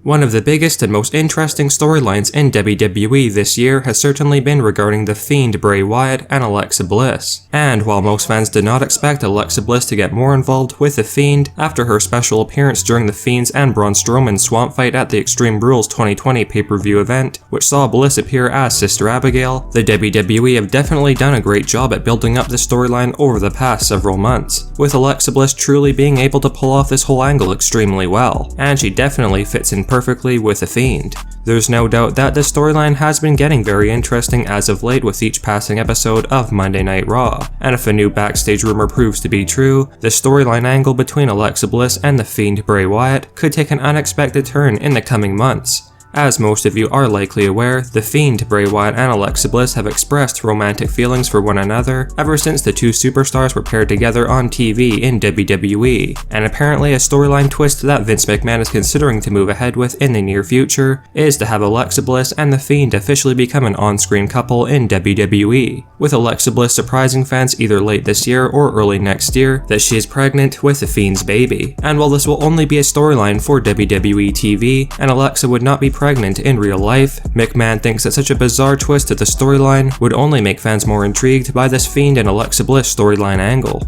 One of the biggest and most interesting storylines in WWE this year has certainly been regarding the Fiend Bray Wyatt and Alexa Bliss. And while most fans did not expect Alexa Bliss to get more involved with the Fiend after her special appearance during the Fiend's and Braun Strowman's swamp fight at the Extreme Rules 2020 pay-per-view event, which saw Bliss appear as Sister Abigail, the WWE have definitely done a great job at building up the storyline over the past several months, with Alexa Bliss truly being able to pull off this whole angle extremely well, and she definitely fits in perfectly with the Fiend. There's no doubt that the storyline has been getting very interesting as of late with each passing episode of Monday Night Raw, and if a new backstage rumor proves to be true, the storyline angle between Alexa Bliss and the Fiend Bray Wyatt could take an unexpected turn in the coming months. As most of you are likely aware, the Fiend, Bray Wyatt, and Alexa Bliss have expressed romantic feelings for one another ever since the two superstars were paired together on TV in WWE, and apparently a storyline twist that Vince McMahon is considering to move ahead with in the near future is to have Alexa Bliss and the Fiend officially become an on-screen couple in WWE, with Alexa Bliss surprising fans either late this year or early next year that she is pregnant with the Fiend's baby. And while this will only be a storyline for WWE TV, and Alexa would not be pregnant in real life, McMahon thinks that such a bizarre twist to the storyline would only make fans more intrigued by this Fiend and Alexa Bliss storyline angle.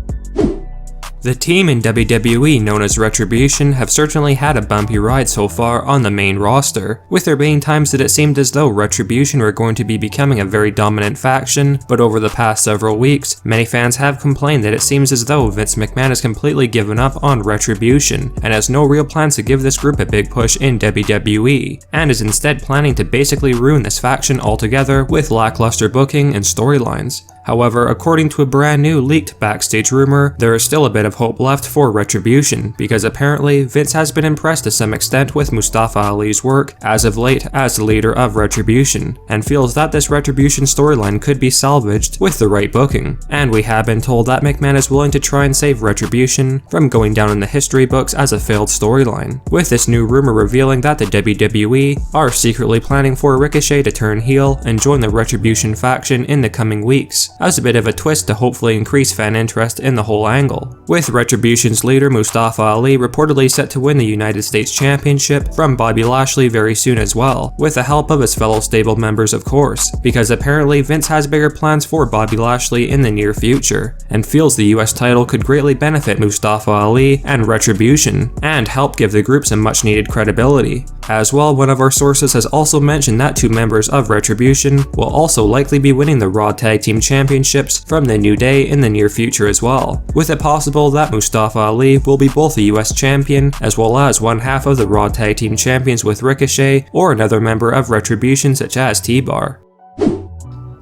The team in WWE known as Retribution have certainly had a bumpy ride so far on the main roster, with there being times that it seemed as though Retribution were going to be becoming a very dominant faction, but over the past several weeks, many fans have complained that it seems as though Vince McMahon has completely given up on Retribution and has no real plans to give this group a big push in WWE, and is instead planning to basically ruin this faction altogether with lackluster booking and storylines. However, according to a brand new leaked backstage rumor, there is still a bit of hope left for Retribution, because apparently Vince has been impressed to some extent with Mustafa Ali's work as of late as the leader of Retribution, and feels that this Retribution storyline could be salvaged with the right booking. And we have been told that McMahon is willing to try and save Retribution from going down in the history books as a failed storyline, with this new rumor revealing that the WWE are secretly planning for Ricochet to turn heel and join the Retribution faction in the coming weeks, as a bit of a twist to hopefully increase fan interest in the whole angle, with Retribution's leader Mustafa Ali reportedly set to win the United States Championship from Bobby Lashley very soon as well, with the help of his fellow stable members of course, because apparently Vince has bigger plans for Bobby Lashley in the near future, and feels the US title could greatly benefit Mustafa Ali and Retribution, and help give the group some much needed credibility. As well, one of our sources has also mentioned that two members of Retribution will also likely be winning the Raw Tag Team Championships from the New Day in the near future as well, with it possible that Mustafa Ali will be both the US champion as well as one half of the Raw Tag Team Champions with Ricochet or another member of Retribution such as T-Bar.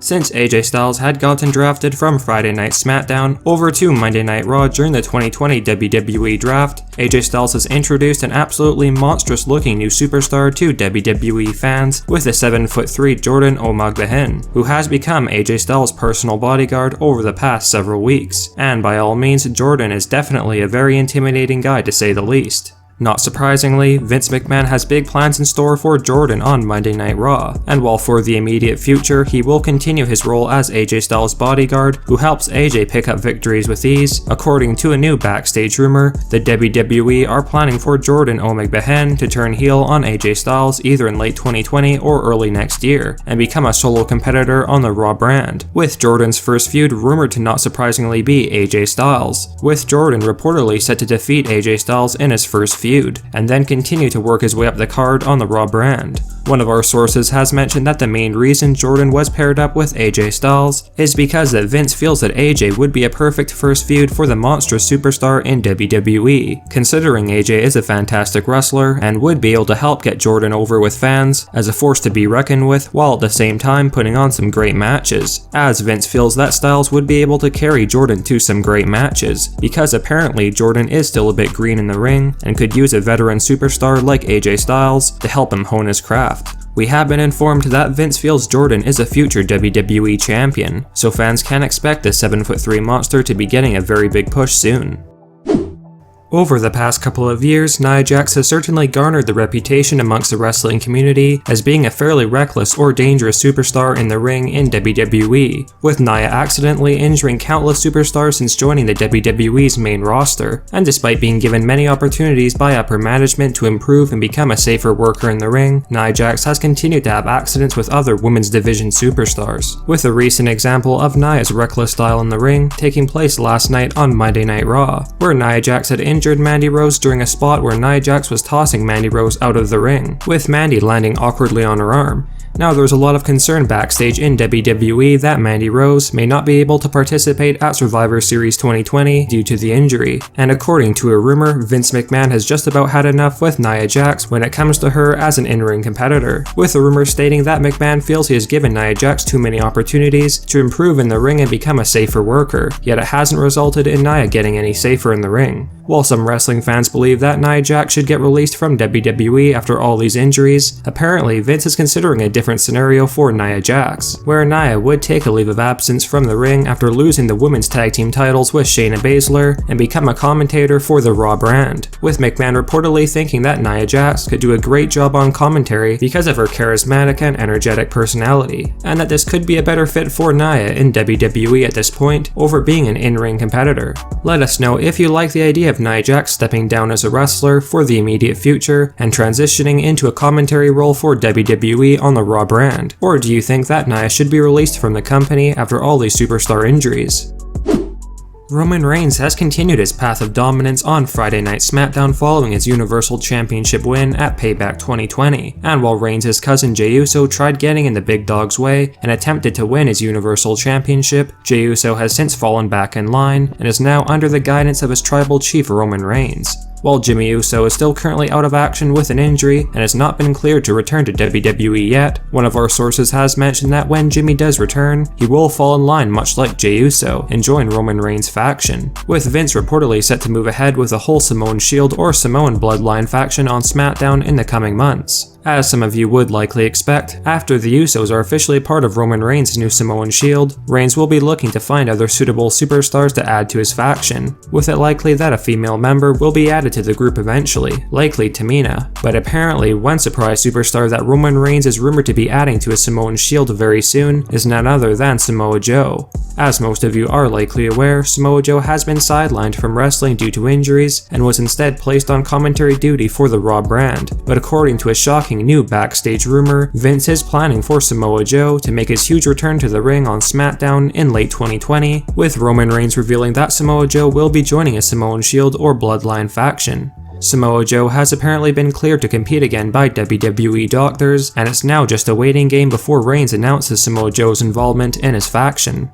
Since AJ Styles had gotten drafted from Friday Night SmackDown over to Monday Night Raw during the 2020 WWE Draft, AJ Styles has introduced an absolutely monstrous looking new superstar to WWE fans with the 7'3" Jordan Omogbahen, who has become AJ Styles' personal bodyguard over the past several weeks, and by all means Jordan is definitely a very intimidating guy to say the least. Not surprisingly, Vince McMahon has big plans in store for Jordan on Monday Night Raw, and while for the immediate future he will continue his role as AJ Styles' bodyguard who helps AJ pick up victories with ease, according to a new backstage rumor, the WWE are planning for Jordan Omogbahen to turn heel on AJ Styles either in late 2020 or early next year, and become a solo competitor on the Raw brand, with Jordan's first feud rumored to not surprisingly be AJ Styles, with Jordan reportedly set to defeat AJ Styles in his first feud, and then continue to work his way up the card on the Raw brand. One of our sources has mentioned that the main reason Jordan was paired up with AJ Styles is because that Vince feels that AJ would be a perfect first feud for the monstrous superstar in WWE, considering AJ is a fantastic wrestler and would be able to help get Jordan over with fans as a force to be reckoned with, while at the same time putting on some great matches, as Vince feels that Styles would be able to carry Jordan to some great matches, because apparently Jordan is still a bit green in the ring and could use a veteran superstar like AJ Styles to help him hone his craft. We have been informed that Vince feels Jordan is a future WWE champion, so fans can expect the 7'3" monster to be getting a very big push soon. Over the past couple of years, Nia Jax has certainly garnered the reputation amongst the wrestling community as being a fairly reckless or dangerous superstar in the ring in WWE, with Nia accidentally injuring countless superstars since joining the WWE's main roster, and despite being given many opportunities by upper management to improve and become a safer worker in the ring, Nia Jax has continued to have accidents with other women's division superstars, with a recent example of Nia's reckless style in the ring taking place last night on Monday Night Raw, where Nia Jax had injured Mandy Rose during a spot where Nia Jax was tossing Mandy Rose out of the ring, with Mandy landing awkwardly on her arm. Now, there was a lot of concern backstage in WWE that Mandy Rose may not be able to participate at Survivor Series 2020 due to the injury, and according to a rumor, Vince McMahon has just about had enough with Nia Jax when it comes to her as an in-ring competitor, with the rumor stating that McMahon feels he has given Nia Jax too many opportunities to improve in the ring and become a safer worker, yet it hasn't resulted in Nia getting any safer in the ring. While some wrestling fans believe that Nia Jax should get released from WWE after all these injuries, apparently Vince is considering a different scenario for Nia Jax, where Nia would take a leave of absence from the ring after losing the women's tag team titles with Shayna Baszler and become a commentator for the Raw brand, with McMahon reportedly thinking that Nia Jax could do a great job on commentary because of her charismatic and energetic personality, and that this could be a better fit for Nia in WWE at this point over being an in-ring competitor. Let us know if you like the idea of Nia Jax stepping down as a wrestler for the immediate future and transitioning into a commentary role for WWE on the Raw brand, or do you think that Nia should be released from the company after all these superstar injuries? Roman Reigns has continued his path of dominance on Friday Night SmackDown following his Universal Championship win at Payback 2020, and while Reigns' cousin Jey Uso tried getting in the big dog's way and attempted to win his Universal Championship, Jey Uso has since fallen back in line and is now under the guidance of his tribal chief Roman Reigns. While Jimmy Uso is still currently out of action with an injury and has not been cleared to return to WWE yet, one of our sources has mentioned that when Jimmy does return, he will fall in line much like Jey Uso and join Roman Reigns' faction, with Vince reportedly set to move ahead with a whole Samoan Shield or Samoan Bloodline faction on SmackDown in the coming months. As some of you would likely expect, after the Usos are officially part of Roman Reigns' new Samoan Shield, Reigns will be looking to find other suitable superstars to add to his faction, with it likely that a female member will be added to the group eventually, likely Tamina. But apparently, one surprise superstar that Roman Reigns is rumored to be adding to his Samoan Shield very soon is none other than Samoa Joe. As most of you are likely aware, Samoa Joe has been sidelined from wrestling due to injuries and was instead placed on commentary duty for the Raw brand, but according to a shocking new backstage rumor, Vince is planning for Samoa Joe to make his huge return to the ring on SmackDown in late 2020, with Roman Reigns revealing that Samoa Joe will be joining a Samoan Shield or Bloodline faction. Samoa Joe has apparently been cleared to compete again by WWE doctors, and it's now just a waiting game before Reigns announces Samoa Joe's involvement in his faction.